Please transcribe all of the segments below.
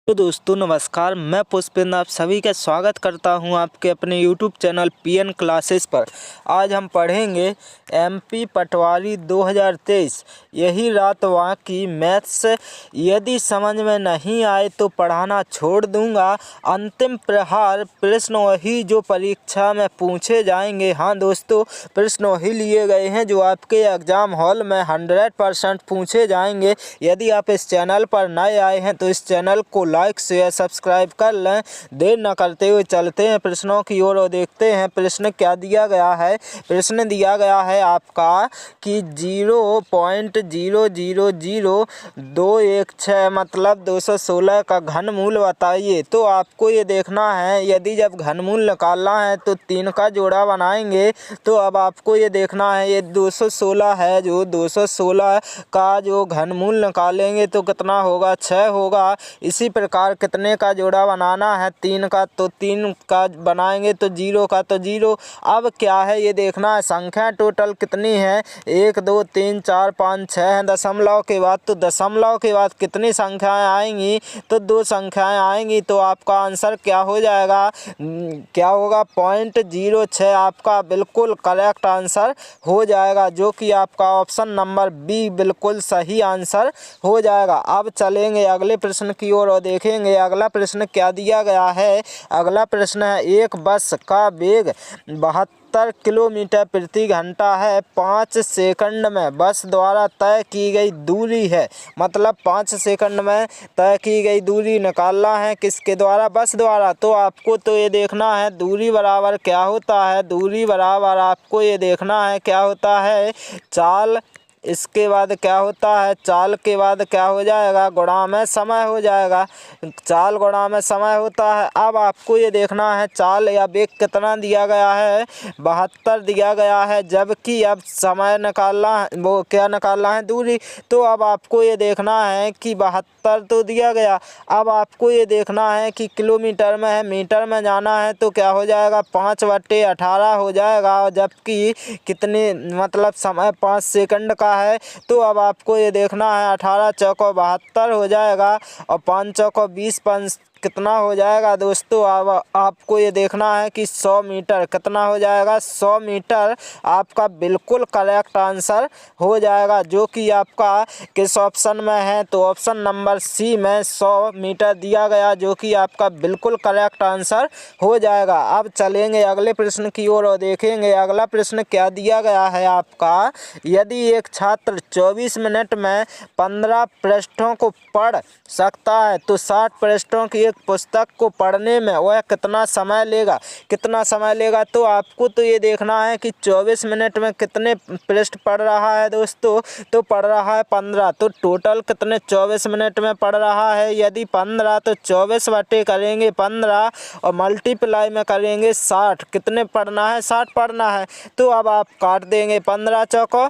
तो दोस्तों नमस्कार, मैं पुष्पेंद्र आप सभी का स्वागत करता हूं आपके अपने YouTube चैनल पीएन क्लासेस पर। आज हम पढ़ेंगे एमपी पटवारी 2023 यही रात वहाँ की मैथ्स। यदि समझ में नहीं आए तो पढ़ाना छोड़ दूंगा। अंतिम प्रहार प्रश्न वही जो परीक्षा में पूछे जाएंगे। हाँ दोस्तों, प्रश्न वही लिए गए हैं जो आपके एग्ज़ाम हॉल में 100% पूछे जाएंगे। यदि आप इस चैनल पर नए आए हैं तो इस चैनल को लाइक शेयर सब्सक्राइब कर लें। देर न करते हुए चलते हैं प्रश्नों की ओर और देखते हैं प्रश्न क्या दिया गया है। प्रश्न दिया गया है आपका कि 0.0000216 मतलब 216 का घनमूल बताइए। तो आपको ये देखना है, यदि जब घनमूल निकालना है तो 3 का जोड़ा बनाएंगे। तो अब आपको ये देखना है, ये 216 है, जो 216 का जो घनमूल निकालेंगे तो कितना होगा, 6 होगा। इसी प्रकार कितने का जोड़ा बनाना है, 3 का, तो 3 का बनाएंगे तो 0 का तो 0। अब क्या है ये देखना है, संख्या टोटल कितनी है, 1 2 3 4 5 6 है। दशमलव के बाद, तो दशमलव के बाद कितनी संख्याएं आएंगी, तो 2 संख्याएं आएंगी। तो आपका आंसर क्या हो जाएगा, क्या होगा, 0.06 आपका बिल्कुल करेक्ट आंसर हो जाएगा, जो कि आपका ऑप्शन नंबर बी बिल्कुल सही आंसर हो जाएगा। अब चलेंगे अगले प्रश्न की ओर और देखेंगे अगला प्रश्न क्या दिया गया है। अगला प्रश्न है, एक बस का वेग 72 किलोमीटर प्रति घंटा है। 5 सेकंड में बस द्वारा तय की गई दूरी है, मतलब 5 सेकंड में तय की गई दूरी निकालना है किसके द्वारा, बस द्वारा। तो आपको तो ये देखना है दूरी बराबर क्या होता है, दूरी बराबर आपको ये देखना है क्या होता है, चाल। इसके बाद क्या होता है, चाल के बाद क्या हो जाएगा, गुणा में समय हो जाएगा। चाल गुणा में समय होता है। अब आपको ये देखना है चाल या वेग कितना दिया गया है, 72 दिया गया है, जबकि अब समय निकालना है, वो क्या निकालना है, दूरी। तो अब आपको ये देखना है कि 72 तो दिया गया। अब आपको ये देखना है कि किलोमीटर में है, मीटर में जाना है तो क्या हो जाएगा, 5/18 हो जाएगा। और जबकि कितने मतलब समय 5 सेकंड का है। तो अब आपको ये देखना है 18 चौको 72 हो जाएगा और 5 चौको 20 कितना हो जाएगा दोस्तों। अब आपको ये देखना है कि 100 मीटर कितना हो जाएगा, 100 मीटर आपका बिल्कुल करेक्ट आंसर हो जाएगा, जो कि आपका किस ऑप्शन में है, तो ऑप्शन नंबर सी में 100 मीटर दिया गया, जो कि आपका बिल्कुल करेक्ट आंसर हो जाएगा। अब चलेंगे अगले प्रश्न की ओर और देखेंगे अगला प्रश्न क्या दिया गया है आपका। यदि एक छात्र 24 मिनट में 15 पृष्ठों को पढ़ सकता है तो 60 पृष्ठों की एक पुस्तक को पढ़ने में वह कितना समय लेगा, कितना समय लेगा। तो आपको तो ये देखना है कि 24 मिनट में कितने पृष्ठ पढ़ रहा है दोस्तों, तो पढ़ रहा है 15। तो टोटल कितने 24 मिनट में पढ़ रहा है, यदि 15 तो 24 बटे करेंगे 15 और मल्टीप्लाई में करेंगे 60। कितने पढ़ना है, 60 पढ़ना है। तो अब आप काट देंगे, 15 चौको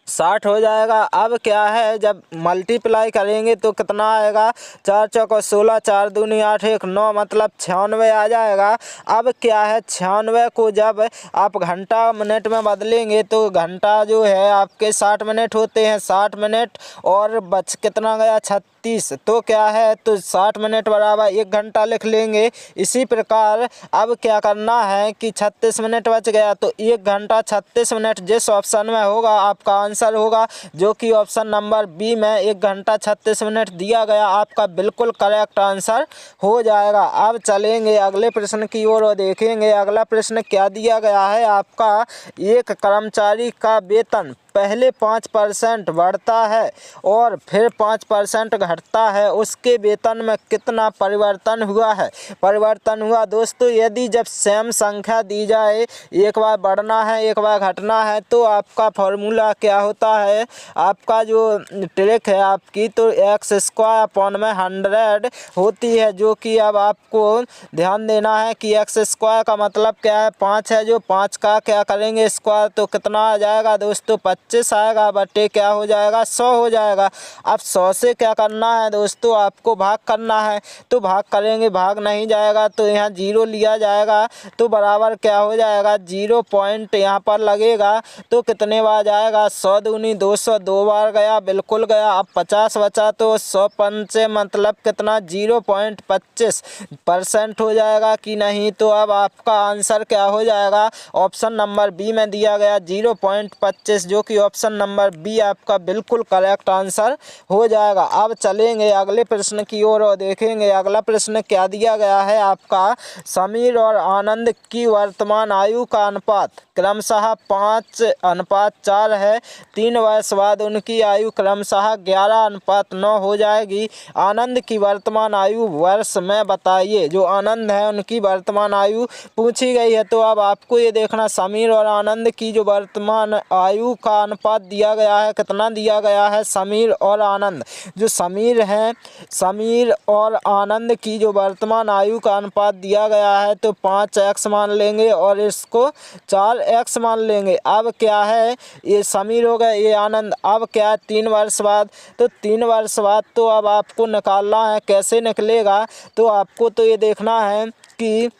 60 हो जाएगा। अब क्या है, जब मल्टीप्लाई करेंगे तो कितना आएगा, 4 चौको 16, 4 दूनी 8, 1 9 मतलब 96 आ जाएगा। अब क्या है, 96 को जब आप घंटा मिनट में बदलेंगे तो घंटा जो है आपके 60 मिनट होते हैं, 60 मिनट और बच कितना गया, 36। तो क्या है, तो 60 मिनट बराबर 1 घंटा लिख लेंगे। इसी प्रकार अब क्या करना है कि 36 मिनट बच गया, तो 1 घंटा 36 मिनट जिस ऑप्शन में होगा आपका आंसर होगा, जो कि ऑप्शन नंबर बी में 1 घंटा 36 मिनट दिया गया, आपका बिल्कुल करेक्ट आंसर हो जाएगा। अब चलेंगे अगले प्रश्न की ओर और देखेंगे अगला प्रश्न क्या दिया गया है आपका। एक कर्मचारी का वेतन पहले 5% बढ़ता है और फिर 5% घटता है, उसके वेतन में कितना परिवर्तन हुआ है, परिवर्तन हुआ दोस्तों। यदि जब सेम संख्या दी जाए, एक बार बढ़ना है एक बार घटना है, तो आपका फॉर्मूला क्या होता है, आपका जो ट्रिक है आपकी, तो x²/100 होती है, जो कि अब आपको ध्यान देना है कि x² का मतलब क्या है, 5 है, जो 5 का क्या करेंगे स्क्वायर, तो कितना आ जाएगा दोस्तों, 25 आएगा बटे क्या हो जाएगा 100 हो जाएगा। अब 100 से क्या करना है दोस्तों, आपको भाग करना है। तो भाग करेंगे, भाग नहीं जाएगा तो यहाँ 0 लिया जाएगा तो बराबर क्या हो जाएगा 0 पॉइंट यहाँ पर लगेगा तो कितने बार जाएगा 100 दूनी 200, 2 बार गया, बिल्कुल गया। अब 50 बचा तो 100 पंचे मतलब कितना 0.25% हो जाएगा कि नहीं। तो अब आपका आंसर क्या हो जाएगा, ऑप्शन नंबर बी में दिया गया 0.25, जो कि ऑप्शन नंबर बी आपका बिल्कुल करेक्ट आंसर हो जाएगा। अब चलेंगे अगले प्रश्न की ओर और देखेंगे अगला प्रश्न क्या दिया गया है आपका। समीर और आनंद की वर्तमान आयु का अनुपात क्रमशः 5:4 है। 3 वर्ष बाद उनकी आयु क्रमशः 11:9 हो जाएगी। आनंद की वर्तमान आयु वर्ष में बताइए। जो आनंद है उनकी वर्तमान आयु पूछी गई है। तो अब आपको ये देखना समीर और आनंद की जो वर्तमान आयु का अनुपात दिया गया है, कितना दिया गया है समीर और आनंद। जो समीर हैं, समीर और आनंद की जो वर्तमान आयु का अनुपात दिया गया है तो 5x मान लेंगे और इसको 4x मान लेंगे। अब क्या है, ये समीर हो गए, ये आनंद। अब क्या है 3 वर्ष बाद, तो 3 वर्ष बाद तो अब आपको निकालना है। कैसे निकलेगा, तो आपको तो ये देखना है कि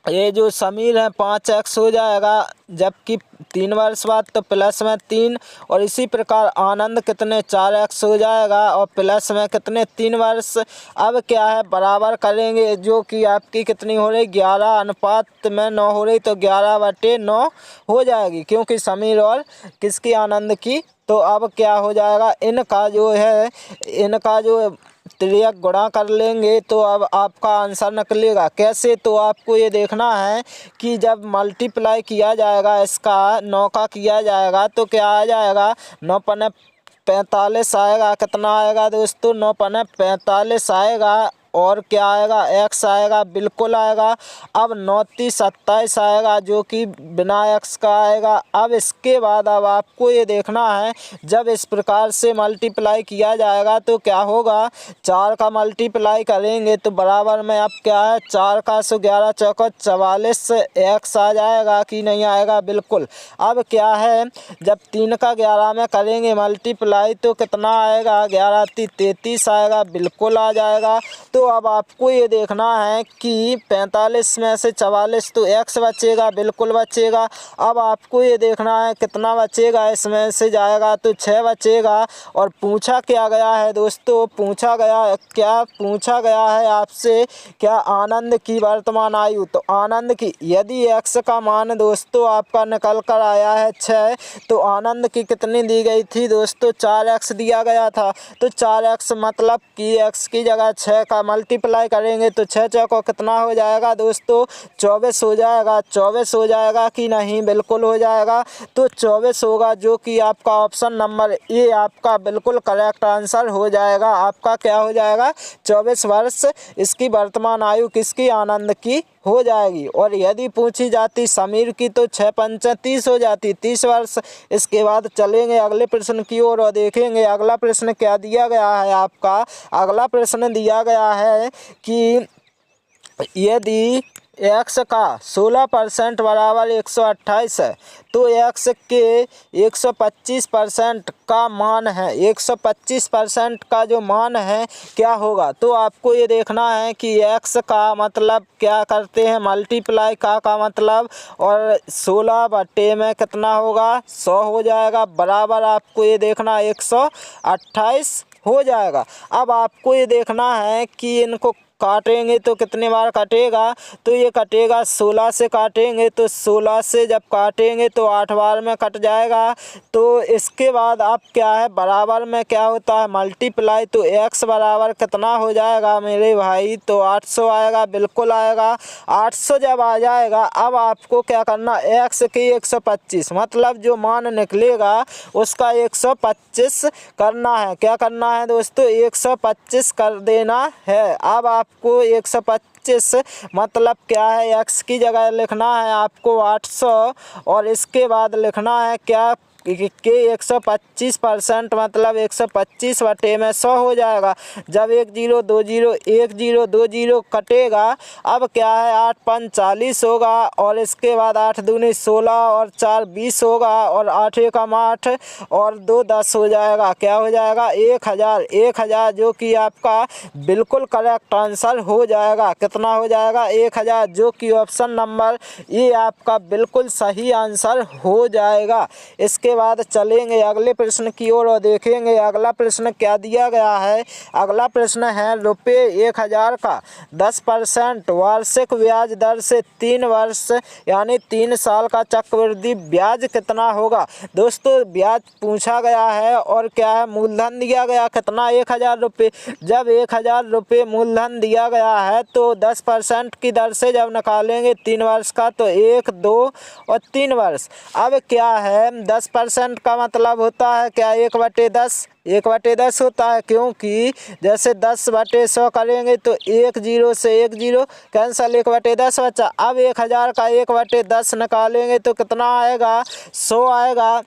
ये जो समीर है 5x हो जाएगा, जबकि 3 वर्ष बाद तो प्लस में 3, और इसी प्रकार आनंद कितने 4x हो जाएगा और प्लस में कितने 3 वर्ष। अब क्या है बराबर करेंगे, जो कि आपकी कितनी हो रही 11:9 हो रही, तो 11/9 हो जाएगी क्योंकि समीर और किसकी आनंद की। तो अब क्या हो जाएगा, इनका जो त्रियक गुणा कर लेंगे तो अब आपका आंसर निकलेगा। कैसे, तो आपको ये देखना है कि जब मल्टीप्लाई किया जाएगा इसका 9 का किया जाएगा तो क्या आ जाएगा 9 45 आएगा। कितना आएगा दोस्तों 9 45 आएगा। और क्या आएगा x आएगा, बिल्कुल आएगा। अब 9 27 आएगा जो कि बिना x का आएगा। अब इसके बाद अब आपको ये देखना है जब इस प्रकार से मल्टीप्लाई किया जाएगा तो क्या होगा, 4 का मल्टीप्लाई करेंगे तो बराबर में अब क्या है 4 का 11 चौका 44 x आ जाएगा कि नहीं आएगा, बिल्कुल। अब क्या है जब 3 का 11 में करेंगे मल्टीप्लाई तो कितना आएगा 11 33 आएगा, बिल्कुल आ जाएगा। तो अब आपको ये देखना है कि 45 में से 44 तो x बचेगा, बिल्कुल बचेगा। अब आपको ये देखना है कितना बचेगा, इसमें से जाएगा तो 6 बचेगा। और पूछा क्या गया है दोस्तों, पूछा गया है आपसे क्या आनंद की वर्तमान आयु। तो आनंद की यदि x का मान दोस्तों आपका निकल कर आया है 6, तो आनंद की कितनी दी गई थी दोस्तों 4x दिया गया था। तो 4x मतलब कि x की जगह 6 का मल्टीप्लाई करेंगे तो 6 चौको कितना हो जाएगा दोस्तों 24 हो जाएगा। 24 हो जाएगा कि नहीं, बिल्कुल हो जाएगा। तो 24 होगा जो कि आपका ऑप्शन नंबर ए आपका बिल्कुल करेक्ट आंसर हो जाएगा। आपका क्या हो जाएगा 24 वर्ष इसकी वर्तमान आयु किसकी, आनंद की हो जाएगी। और यदि पूछी जाती समीर की तो 6 पंचे 30 हो जाती, 30 वर्ष। इसके बाद चलेंगे अगले प्रश्न की ओर और देखेंगे अगला प्रश्न क्या दिया गया है आपका। अगला प्रश्न दिया गया है कि यदि x का 16% बराबर 128 है तो x के 125% का मान है, 125% का जो मान है क्या होगा। तो आपको ये देखना है कि x का मतलब क्या करते हैं मल्टीप्लाई का मतलब, और 16 बटे में कितना होगा 100 हो जाएगा, बराबर आपको ये देखना 128 हो जाएगा। अब आपको ये देखना है कि इनको काटेंगे तो कितने बार कटेगा, तो ये कटेगा 16 से काटेंगे तो 16 से जब काटेंगे तो 8 बार में कट जाएगा। तो इसके बाद आप क्या है बराबर में क्या होता है मल्टीप्लाई, तो x बराबर कितना हो जाएगा मेरे भाई, तो 800 आएगा, बिल्कुल आएगा। 800 जब आ जाएगा अब आपको क्या करना, x की 125 मतलब जो मान निकलेगा उसका 125 करना है। क्या करना है दोस्तों 125 कर देना है। अब आपको 125 मतलब क्या है x की जगह लिखना है आपको 800 और इसके बाद लिखना है क्या के 125% मतलब 125/100 हो जाएगा। जब 1 0 2 0 1 0 2 0 कटेगा, अब क्या है 8 5 40 होगा और इसके बाद 8 दूनी 16 और 4 20 होगा और 8 एकम 8 और 2 10 हो जाएगा। क्या हो जाएगा 1000 जो कि आपका बिल्कुल करेक्ट आंसर हो जाएगा। कितना हो जाएगा 1000 जो कि ऑप्शन नंबर ये आपका बिल्कुल सही आंसर हो जाएगा। इसके बाद चलेंगे अगले प्रश्न की ओर और देखेंगे अगला प्रश्न क्या दिया गया है। अगला प्रश्न है रुपये 1000 का 10% वार्षिक ब्याज दर से 3 वर्ष यानी 3 साल का चक्रवृद्धि ब्याज कितना होगा। दोस्तों ब्याज पूछा गया है और क्या है मूलधन दिया गया कितना 1000 रुपये। जब 1000 रुपये मूलधन दिया गया है तो 10% की दर से जब निकालेंगे 3 वर्ष का तो 1 2 और 3 वर्ष। अब क्या है 10% का मतलब होता है क्या 1/10 1/10 होता है, क्योंकि जैसे 10/100 करेंगे तो 1 0 से 1 0 कैंसल 1/10 बचा। अब 1000 का 1/10 निकालेंगे तो कितना आएगा 100 आएगा।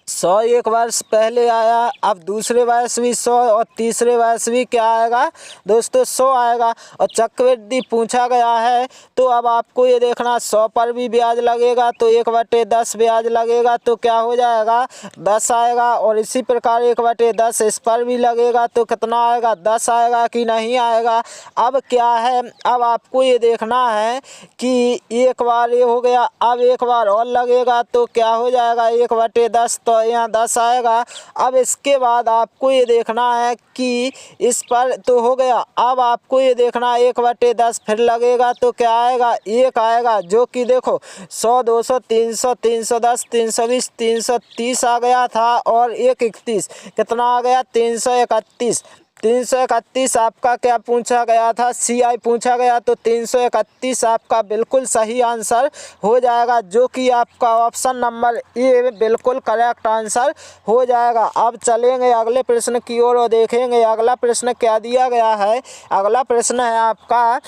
100 एक वर्ष पहले आया, अब दूसरे वर्ष भी 100 और तीसरे वर्ष भी क्या आएगा दोस्तों 100 आएगा। और चक्रवृद्धि पूछा गया है तो अब आपको ये देखना 100 पर भी ब्याज लगेगा तो 1/10 ब्याज लगेगा तो क्या हो जाएगा 10 आएगा। और इसी प्रकार 1/10 इस पर भी लगेगा तो कितना आएगा 10 आएगा कि नहीं आएगा। अब क्या है अब आपको ये देखना है कि एक बार ये हो गया, अब एक बार और लगेगा तो क्या हो जाएगा 1/10 तो यहाँ 10 आएगा। अब इसके बाद आपको ये देखना है कि इस पर तो हो गया, अब आपको ये देखना 1/10 फिर लगेगा तो क्या आएगा 1 आएगा, जो कि देखो 100 200 300 310 320 330 आ गया था और 1 31 कितना आ गया 331 331 आपका क्या पूछा गया था CI पूछा गया तो 331 आपका बिल्कुल सही आंसर हो जाएगा, जो कि आपका ऑप्शन नंबर ए बिल्कुल करेक्ट आंसर हो जाएगा। अब चलेंगे अगले प्रश्न की ओर और देखेंगे अगला प्रश्न क्या दिया गया है। अगला प्रश्न है आपका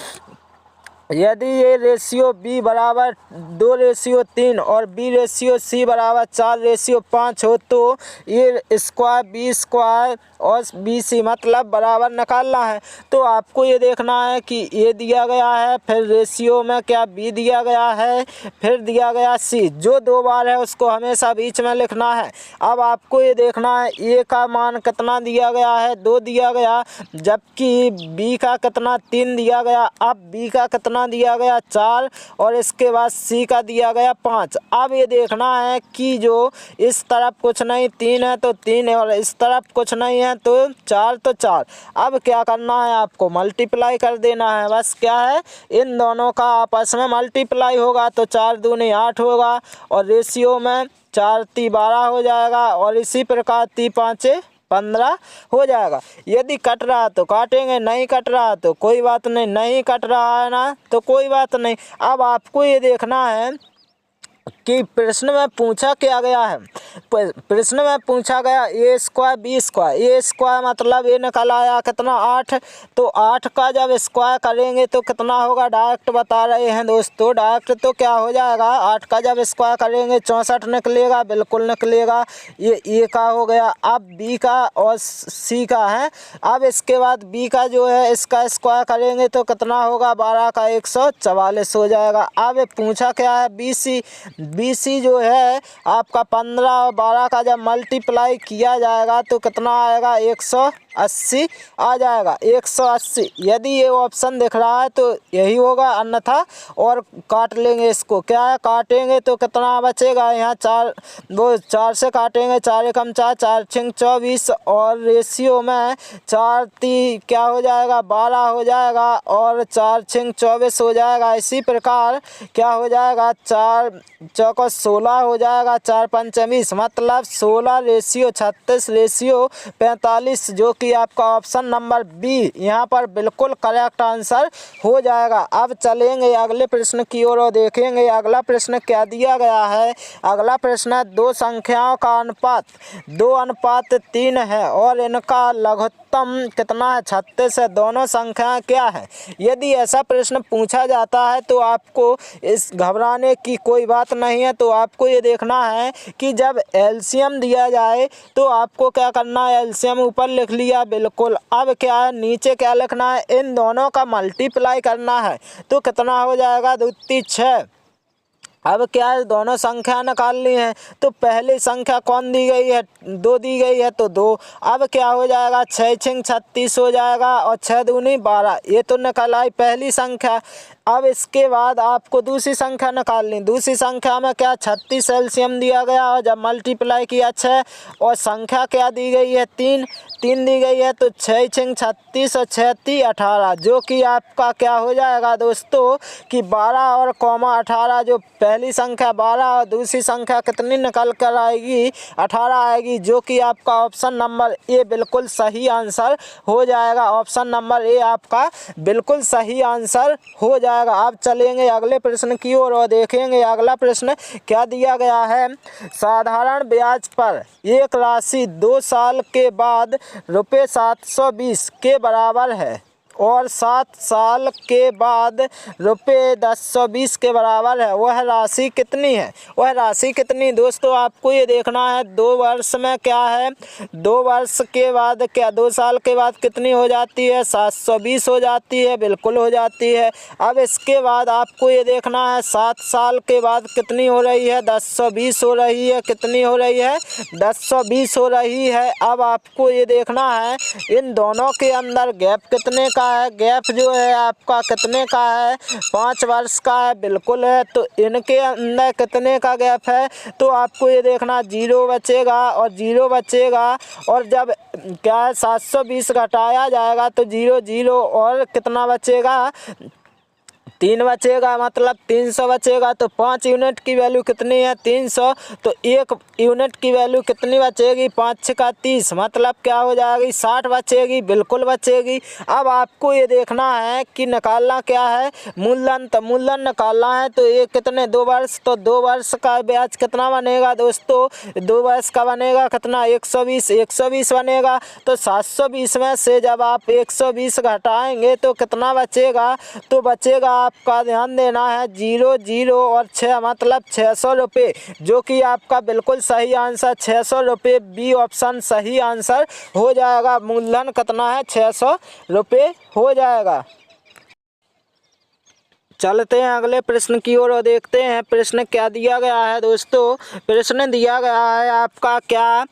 यदि ये रेशियो B बराबर 2:3 और B/C बराबर 4:5 हो तो ये स्क्वायर B स्क्वायर और BC मतलब बराबर निकालना है। तो आपको ये देखना है कि ये दिया गया है, फिर रेशियो में क्या B दिया गया है, फिर दिया गया C, जो 2 बार है उसको हमेशा बीच में लिखना है। अब आपको ये देखना है A का मान कितना दिया गया है 2 दिया गया, जबकि B का कितना 3 दिया गया। अब B का कितना दिया गया 4 और इसके बाद C का दिया गया 5। अब ये देखना है कि जो इस तरफ कुछ नहीं 3 है तो 3 है और इस तरफ कुछ नहीं है तो 4 तो 4। अब क्या करना है आपको मल्टीप्लाई कर देना है, बस क्या है इन दोनों का आपस में मल्टीप्लाई होगा तो 4 दूनी 8 होगा और रेशियो में 4 × 12 हो जाएगा और इसी प्रकार 3 × 5 = 15 हो जाएगा। यदि कट रहा तो काटेंगे, नहीं कट रहा तो कोई बात नहीं, नहीं कट रहा है ना तो कोई बात नहीं। अब आपको ये देखना है कि प्रश्न में पूछा क्या गया है। प्रश्न में पूछा गया A square B square. A square मतलब ये निकल आया कितना 8, तो 8 का जब स्क्वायर करेंगे तो कितना होगा डायरेक्ट बता रहे हैं दोस्तों, डायरेक्ट तो क्या हो जाएगा 8 का जब स्क्वायर करेंगे 64 निकलेगा, बिल्कुल निकलेगा। ये A का हो गया। अब B का और C का है। अब इसके बाद B का जो है इसका स्क्वायर करेंगे तो कितना होगा 12 का 144 हो जाएगा। अब पूछा क्या है BC जो है आपका 15 और 12 का जब मल्टीप्लाई किया जाएगा तो कितना आएगा 180 आ जाएगा 180। यदि ये ऑप्शन दिख रहा है तो यही होगा, अन्यथा और काट लेंगे इसको। क्या है काटेंगे तो कितना बचेगा यहाँ 4 से काटेंगे 4 एकम 4 4 6 24 और रेशियो में 4 3 क्या हो जाएगा 12 हो जाएगा और 4 6 24 हो जाएगा। इसी प्रकार क्या हो जाएगा 4 चौको 16 हो जाएगा, 4 5 20 मतलब 16 रेशियो 36 रेशियो 45, जो कि आपका ऑप्शन नंबर बी यहाँ पर बिल्कुल करेक्ट आंसर हो जाएगा। अब चलेंगे अगले प्रश्न की ओर और देखेंगे अगला प्रश्न क्या दिया गया है। अगला प्रश्न है 2 संख्याओं का अनुपात 2:3 है और इनका लघुत्तम लघुत्तम कितना है 36 है। दोनों संख्याएं क्या है। यदि ऐसा प्रश्न पूछा जाता है तो आपको इस घबराने की कोई बात नहीं है। तो आपको ये देखना है कि जब एलसीएम दिया जाए तो आपको क्या करना है, एलसीएम ऊपर लिख लिया बिल्कुल। अब क्या है, नीचे क्या लिखना है, इन दोनों का मल्टीप्लाई करना है। तो कितना हो जाएगा, 2 3 6। अब क्या है, दोनों संख्या निकालनी है। तो पहली संख्या कौन दी गई है, 2 दी गई है तो 2। अब क्या हो जाएगा, 6 6 36 हो जाएगा और 6 दूनी 12। ये तो निकल आई पहली संख्या। अब इसके बाद आपको दूसरी संख्या निकालनी। दूसरी संख्या में क्या 36 एलसीएम दिया गया और जब मल्टीप्लाई किया 6 और संख्या क्या दी गई है, 3 दी गई है। तो 6 6 36 और 6 3 18, जो कि आपका क्या हो जाएगा दोस्तों कि 12 और कॉमा 18, जो पहली संख्या 12 और दूसरी संख्या कितनी निकल कर आएगी, 18 आएगी, जो कि आपका ऑप्शन नंबर ए बिल्कुल सही आंसर हो जाएगा। ऑप्शन नंबर ए आपका बिल्कुल सही आंसर हो जाएगा। अब चलेंगे अगले प्रश्न की ओर और देखेंगे अगला प्रश्न क्या दिया गया है। साधारण ब्याज पर एक राशि 2 साल के बाद रुपये 720 के बराबर है और 7 साल के बाद रुपये 1020 के बराबर है। वह राशि कितनी है। वह राशि कितनी दोस्तों आपको ये देखना है। 2 वर्ष में क्या है, 2 वर्ष के बाद क्या 2 साल के बाद कितनी हो जाती है, 720 हो जाती है, बिल्कुल हो जाती है। अब इसके बाद आपको ये देखना है 7 साल के बाद कितनी हो रही है, 1020 हो रही है। कितनी हो रही है, 1020 हो रही है। अब आपको ये देखना है इन दोनों के अंदर गैप कितने का है। गैप जो है आपका कितने का है, 5 वर्ष का है, बिल्कुल है। तो इनके अंदर कितने का गैप है, तो आपको ये देखना 0 बचेगा और 0 बचेगा। और जब क्या है 720 घटाया जाएगा तो 0 0 और कितना बचेगा, 3 बचेगा, मतलब 300 बचेगा। तो 5 यूनिट की वैल्यू कितनी है, 300। तो 1 यूनिट की वैल्यू कितनी बचेगी, 5 6 का 30, मतलब क्या हो जाएगी, 60 बचेगी, बिल्कुल बचेगी। अब आपको ये देखना है कि निकालना क्या है, मूलधन। तो मूलधन निकालना है तो ये कितने, 2 वर्ष। तो 2 वर्ष का ब्याज कितना बनेगा दोस्तों, 2 वर्ष का बनेगा कितना, 120 बनेगा। तो 720 में से जब आप 120 घटाएंगे तो कितना बचेगा, तो बचेगा आपका, ध्यान देना है, 0 0 और 6, मतलब 600 रुपये, जो कि आपका बिल्कुल सही आंसर 600 रुपये, बी ऑप्शन सही आंसर हो जाएगा। मूलधन कितना है, 600 रुपये हो जाएगा। चलते हैं अगले प्रश्न की ओर और देखते हैं प्रश्न क्या दिया गया है दोस्तों। प्रश्न दिया गया है आपका क्या,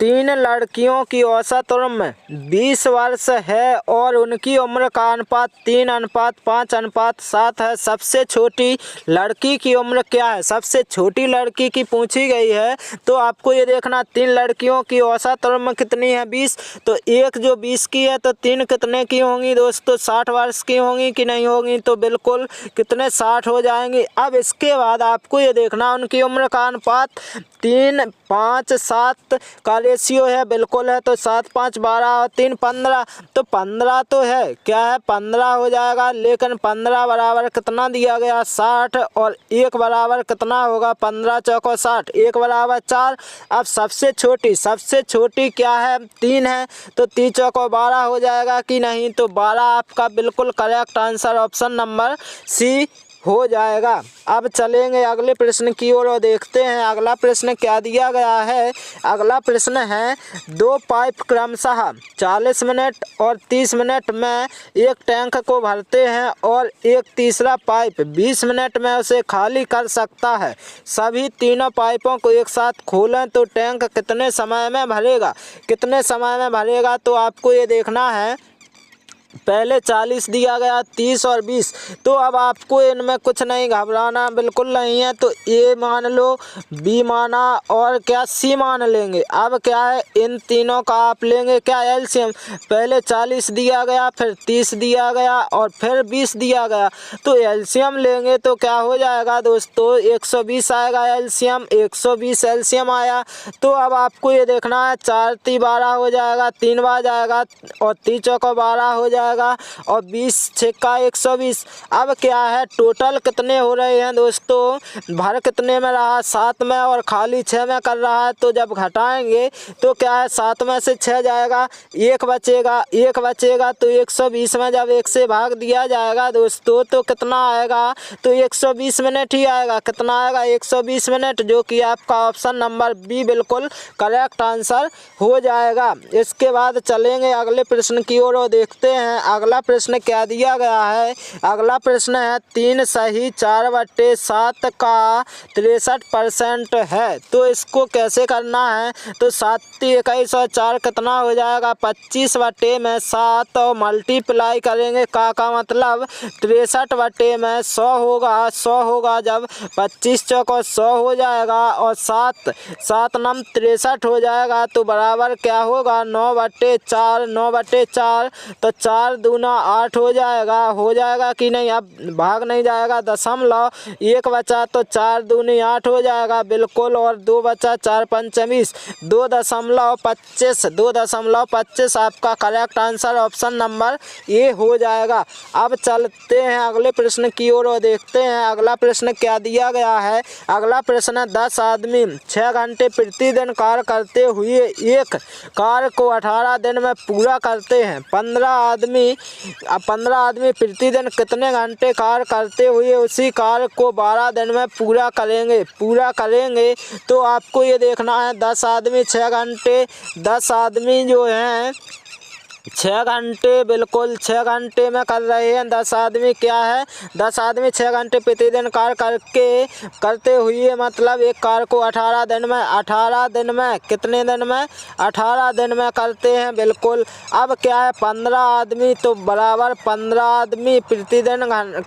3 लड़कियों की औसत उम्र 20 वर्ष है और उनकी उम्र का अनुपात 3:5:7 है। सबसे छोटी लड़की की उम्र क्या है। सबसे छोटी लड़की की पूछी गई है। तो आपको ये देखना 3 लड़कियों की औसत उम्र कितनी है, 20। तो एक जो 20 की है तो 3 कितने की होंगी दोस्तों, 60 वर्ष की होंगी कि नहीं होंगी, तो बिल्कुल कितने 60 हो जाएंगी। अब इसके बाद आपको ये देखना उनकी उम्र का अनुपात 3:5:7 का रेशियो है, बिल्कुल है। तो 7 5 12 और 3 15, तो 15 तो है, क्या है 15 हो जाएगा। लेकिन 15 बराबर कितना दिया गया, 60, और 1 बराबर कितना होगा, 15 चौको 60, 1 बराबर 4। अब सबसे छोटी क्या है, 3 है। तो 3 चौको 12 हो जाएगा कि नहीं, तो 12 आपका बिल्कुल correct answer option number C हो जाएगा। अब चलेंगे अगले प्रश्न की ओर और देखते हैं अगला प्रश्न क्या दिया गया है। अगला प्रश्न है, 2 पाइप क्रमशः 40 मिनट और 30 मिनट में एक टैंक को भरते हैं और एक तीसरा पाइप 20 मिनट में उसे खाली कर सकता है। सभी तीनों पाइपों को एक साथ खोलें तो टैंक कितने समय में भरेगा। कितने समय में भरेगा, तो आपको ये देखना है, पहले 40 दिया गया, 30 और 20। तो अब आपको इनमें कुछ नहीं घबराना, बिल्कुल नहीं है। तो ए मान लो, बी माना और क्या सी मान लेंगे। अब क्या है, इन तीनों का आप लेंगे क्या, एलसीएम। पहले 40 दिया गया, फिर 30 दिया गया और फिर 20 दिया गया। तो एलसीएम लेंगे तो क्या हो जाएगा दोस्तों, 120 आएगा एलसीएम, 120 एलसीएम आया। तो अब आपको ये देखना है, 4 3 12 हो जाएगा, 3 बार जाएगा और 3 चौको 12 हो जाएगा। जाएगा और 20 छक्का 120। अब क्या है टोटल कितने हो रहे हैं दोस्तों, भर कितने में रहा 7 में और खाली 6 में कर रहा है। तो जब घटाएंगे तो क्या है 7 में से 6 जाएगा, 1 बचेगा तो 120 में जब 1 से भाग दिया जाएगा दोस्तों तो कितना आएगा, तो 120 मिनट ही आएगा। कितना आएगा 120 मिनट, जो कि आपका ऑप्शन नंबर बी बिल्कुल करेक्ट आंसर हो जाएगा। इसके बाद चलेंगे अगले प्रश्न की ओर और देखते हैं अगला प्रश्न क्या दिया गया है। अगला प्रश्न है 3 सही 4/7 का 63% है। तो इसको कैसे करना है, तो 7 21 और 4 कितना हो जाएगा 25/7 और मल्टीप्लाई करेंगे का मतलब 63/100 होगा। 100 होगा जब 25 चौको 100 हो जाएगा और 7 नम 63 हो जाएगा तो बराबर क्या होगा 9/4 तो 4 दूना 8 हो जाएगा कि नहीं। अब भाग नहीं जाएगा, दशमलव 1 बचा तो 4 दूनी 8 हो जाएगा बिल्कुल, और 2 बचा 4 पंच 20 2.25 आपका correct answer option number A हो जाएगा। अब चलते हैं अगले प्रश्न की ओर और देखते हैं अगला प्रश्न क्या दिया गया है। अगला प्रश्न 10 आदमी 6 घंटे प्रतिदिन कार्य करते हुए एक कार्य को 18 दिन में पूरा करते हैं। 15 आदमी प्रतिदिन कितने घंटे कार्य करते हुए उसी कार्य को 12 दिन में पूरा करेंगे। तो आपको ये देखना है 10 आदमी 6 घंटे, 10 आदमी जो हैं 6 घंटे बिल्कुल 6 घंटे में कर रहे हैं। 10 आदमी क्या है 10 आदमी 6 घंटे प्रतिदिन कार्य करते हुए मतलब एक कार्य को 18 दिन में कितने दिन में 18 दिन में करते हैं बिल्कुल। अब क्या है 15 आदमी तो बराबर 15 आदमी प्रतिदिन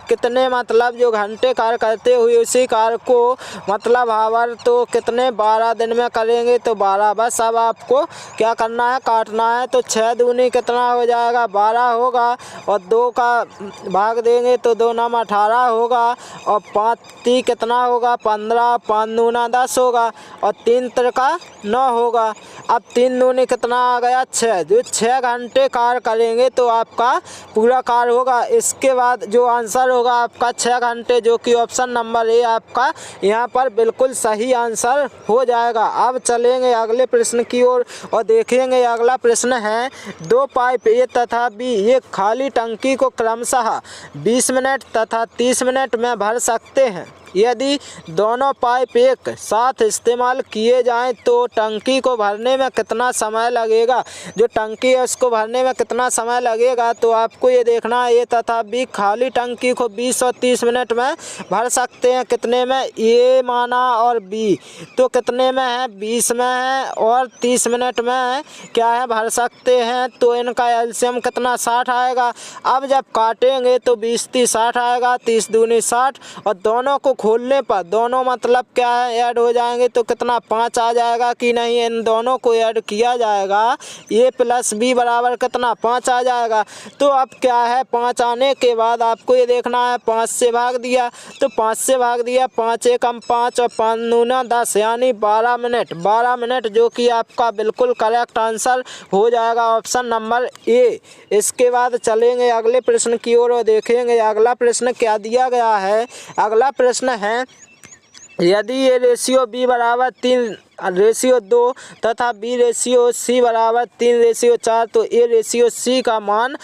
कितने मतलब जो घंटे कार्य करते हुए उसी कार्य को मतलब आवर तो कितने 12 दिन में करेंगे तो 12। बस अब आपको क्या करना है काटना है। तो 6 दूनी कितना हो जाएगा 12 होगा और 2 का भाग देंगे तो 2 नाम 18 होगा और 5 ती कितना होगा 15, 5 दूना 10 होगा और 3 त्रिका 9 होगा। अब 3 दूनी कितना आ गया 6, जो 6 घंटे कार्य करेंगे तो आपका पूरा कार्य होगा। इसके बाद जो आंसर होगा आपका 6 घंटे, जो कि ऑप्शन नंबर ए आपका यहाँ पर बिल्कुल सही आंसर हो जाएगा। अब चलेंगे अगले प्रश्न की ओर और देखेंगे अगला प्रश्न है 2 पाइप ए तथा बी एक खाली टंकी को क्रमशः 20 मिनट तथा 30 मिनट में भर सकते हैं। यदि दोनों पाइप एक साथ इस्तेमाल किए जाएं तो टंकी को भरने में कितना समय लगेगा। जो टंकी है उसको भरने में कितना समय लगेगा, तो आपको ये देखना है ए तथा बी खाली टंकी को 20 और 30 मिनट में भर सकते हैं। कितने में ए माना और बी तो कितने में है 20 में है और 30 मिनट में क्या है भर सकते हैं। तो इनका एलसीएम कितना 60 आएगा। अब जब काटेंगे तो 20 30 60 आएगा, 30 दूनी 60 और दोनों को खोलने पर दोनों मतलब क्या है ऐड हो जाएंगे तो कितना 5 आ जाएगा कि नहीं। इन दोनों को ऐड किया जाएगा ए प्लस बी बराबर कितना 5 आ जाएगा। तो अब क्या है 5 आने के बाद आपको ये देखना है 5 से भाग दिया तो 5 से भाग दिया 5 एकम 5 और 5 दूना 10 यानी 12 मिनट जो कि आपका बिल्कुल करेक्ट आंसर हो जाएगा ऑप्शन नंबर ए। इसके बाद चलेंगे अगले प्रश्न की ओर और देखेंगे अगला प्रश्न क्या दिया गया है। अगला प्रश्न है यदि ए रेशियो बी बराबर 3:2 तथा बी रेशियो सी बराबर 3:4 तो ए रेशियो सी का मान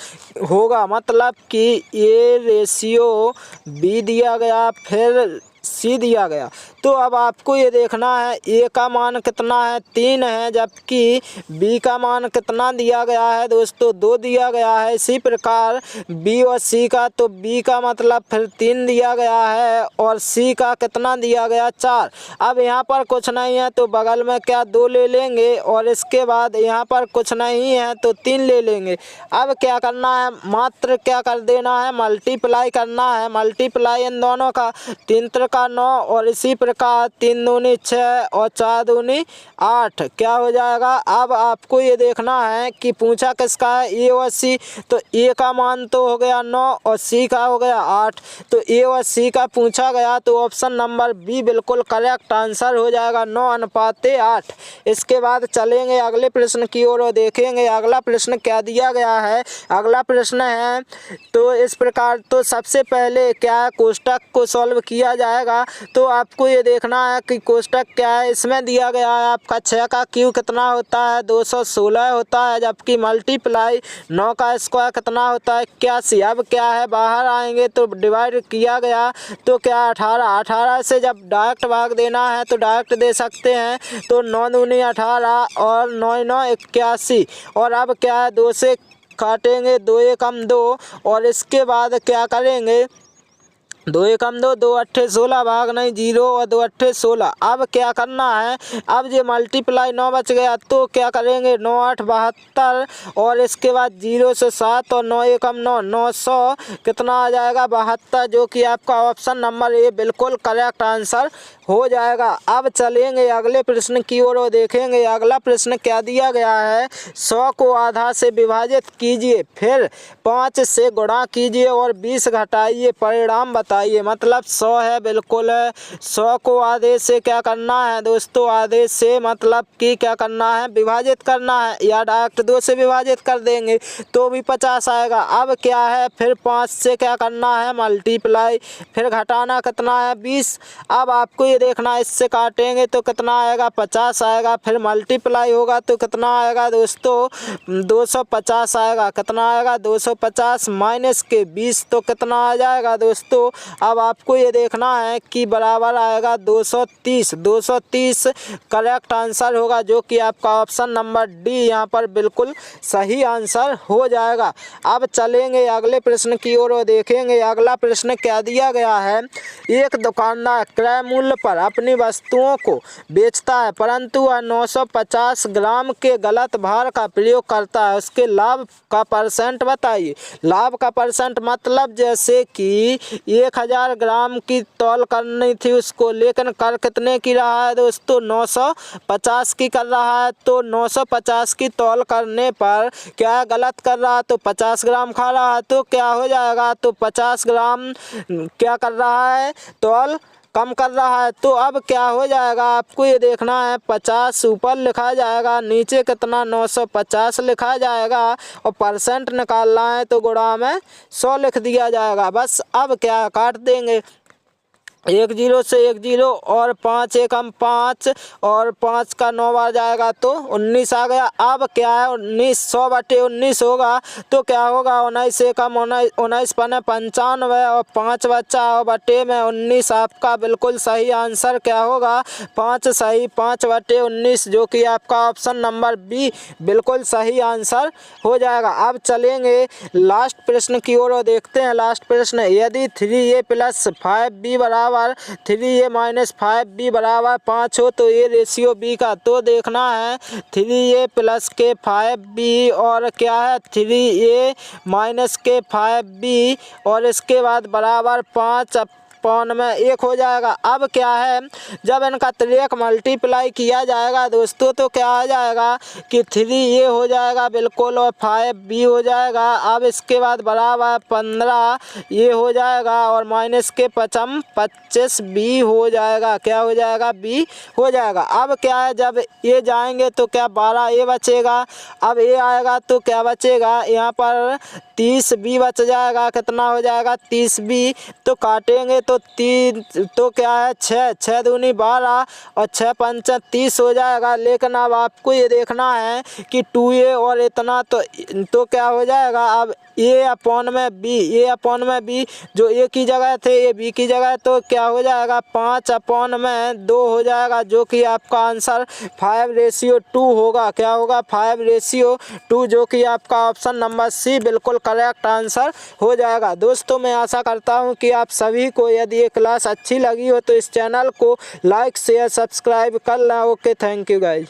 होगा। मतलब कि ए रेशियो बी दिया गया फिर सी दिया गया। तो अब आपको ये देखना है ए का मान कितना है 3 है, जबकि बी का मान कितना दिया गया है दोस्तों 2 दिया गया है। इसी प्रकार बी और सी का तो बी का मतलब फिर 3 दिया गया है और सी का कितना दिया गया 4। अब यहाँ पर कुछ नहीं है तो बगल में क्या 2 ले लेंगे और इसके बाद यहाँ पर कुछ नहीं है तो 3 ले लेंगे। अब क्या करना है मात्र क्या कर देना है मल्टीप्लाई करना है। मल्टीप्लाई इन दोनों का 3 त्रिका का 9 और इसी प्रकार 3 दूनी 6 और 4 दूनी 8 क्या हो जाएगा। अब आपको ये देखना है कि पूछा किसका है, ए और सी। तो ए का मान तो हो गया 9 और सी का हो गया 8, तो ए और सी का पूछा गया तो ऑप्शन नंबर बी बिल्कुल करेक्ट आंसर हो जाएगा, 9:8। इसके बाद चलेंगे अगले प्रश्न की ओर और देखेंगे अगला प्रश्न क्या दिया गया है। अगला प्रश्न है तो इस प्रकार, तो सबसे पहले क्या है, कोष्टक को सॉल्व किया जाएगा। तो आपको ये देखना है कि कोष्टक क्या है। इसमें दिया गया है आपका 6 का क्यूब कितना होता है, 216 होता है, जबकि मल्टीप्लाई 9 का स्क्वायर कितना होता है, 81। अब क्या है, बाहर आएंगे तो डिवाइड किया गया तो क्या 18 से जब डायरेक्ट भाग देना है तो डायरेक्ट दे सकते हैं। तो 9 दूनी 18 और 9 9 81। और अब क्या है, 2 से काटेंगे, 2 एकम 2 और इसके बाद क्या करेंगे, 2 एकम 2, 2 अट्ठे 16 भाग नहीं 0 और 2 अट्ठे 16। अब क्या करना है, अब ये मल्टीप्लाई 9 बच गया तो क्या करेंगे, 9 8 72 और इसके बाद 0 से 7 और 9 एकम 9, 900 कितना आ जाएगा 72, जो कि आपका ऑप्शन नंबर ए बिल्कुल करेक्ट आंसर हो जाएगा। अब चलेंगे अगले प्रश्न की ओर और देखेंगे अगला प्रश्न क्या दिया गया है। 100 को आधा से विभाजित कीजिए, फिर 5 से गुणा कीजिए और 20 घटाइए, परिणाम बताइए। मतलब 100 है बिल्कुल है, 100 को आधे से क्या करना है दोस्तों, आधे से मतलब कि क्या करना है, विभाजित करना है, या डायरेक्ट 2 से विभाजित कर देंगे तो भी 50 आएगा। अब क्या है, फिर 5 से क्या करना है मल्टीप्लाई, फिर घटाना कितना है 20। अब आपको ये देखना है, इससे काटेंगे तो कितना आएगा 50 आएगा, फिर मल्टीप्लाई होगा तो कितना आएगा दोस्तों 250 आएगा। कितना आएगा 250 माइनस के 20 तो कितना आ जाएगा दोस्तों। अब आपको ये देखना है कि बराबर आएगा 230। 230 करेक्ट आंसर होगा, जो कि आपका ऑप्शन नंबर डी यहाँ पर बिल्कुल सही आंसर हो जाएगा। अब चलेंगे अगले प्रश्न की ओर और देखेंगे अगला प्रश्न क्या दिया गया है। एक दुकानदार क्रय मूल्य पर अपनी वस्तुओं को बेचता है, परंतु वह 950 ग्राम के गलत भार का प्रयोग करता है, उसके लाभ का परसेंट बताइए। लाभ का परसेंट मतलब जैसे कि 1000 ग्राम की तौल करनी थी उसको, लेकिन कर कितने की रहा है दोस्तों 950 की कर रहा है। तो 950 की तौल करने पर क्या गलत कर रहा है, तो 50 ग्राम खा रहा है, तो क्या हो जाएगा, तो 50 ग्राम क्या कर रहा है, तौल कम कर रहा है। तो अब क्या हो जाएगा, आपको ये देखना है 50 ऊपर लिखा जाएगा, नीचे कितना 950 लिखा जाएगा और परसेंट निकालना है तो गुणा में 100 लिख दिया जाएगा। बस अब क्या काट देंगे, 1 0 से 1 0 और 5 एकम 5 और 5 का 9 बार जाएगा तो 19 आ गया। अब क्या है 19, 100/19 होगा तो क्या होगा 19 एकम 19 पने 95 और 5 बच्चा और बटे में 19। आपका बिल्कुल सही आंसर क्या होगा 5 सही, 5/19, जो कि आपका ऑप्शन नंबर बी बिल्कुल सही आंसर हो जाएगा। अब चलेंगे लास्ट प्रश्न की ओर और देखते हैं लास्ट प्रश्न। यदि 3a + 5b बराबर 3a - 5b बराबर 5 हो तो ये रेशियो b का, तो देखना है 3a + के 5b और क्या है 3a - के 5b और इसके बाद बराबर 5 में 1 हो जाएगा। अब क्या है, जब इनका त्रिक मल्टीप्लाई किया जाएगा दोस्तों तो क्या आ जाएगा कि 3a हो जाएगा बिल्कुल और 5b हो जाएगा। अब इसके बाद बराबर 15 ये हो जाएगा और माइनस के 25 b हो जाएगा, क्या हो जाएगा b हो जाएगा। अब क्या है, जब ये जाएंगे तो क्या 12a बचेगा, अब a आएगा तो क्या बचेगा यहाँ पर 30b बच जाएगा, कितना हो जाएगा 30b। तो काटेंगे तो 3 तो क्या है 6 दूनी 12 और 6 पंच 30 हो जाएगा। लेकिन अब आपको ये देखना है कि 2a और इतना तो क्या हो जाएगा, अब a/b जो a की जगह थे ये b की जगह, तो क्या हो जाएगा 5/2 हो जाएगा, जो कि आपका आंसर 5:2 होगा। क्या होगा 5:2, जो कि आपका ऑप्शन नंबर सी बिल्कुल करेक्ट आंसर हो जाएगा। दोस्तों मैं आशा करता हूं कि आप सभी को यदि ये क्लास अच्छी लगी हो तो इस चैनल को लाइक शेयर सब्सक्राइब कर लें। Okay, thank you guys.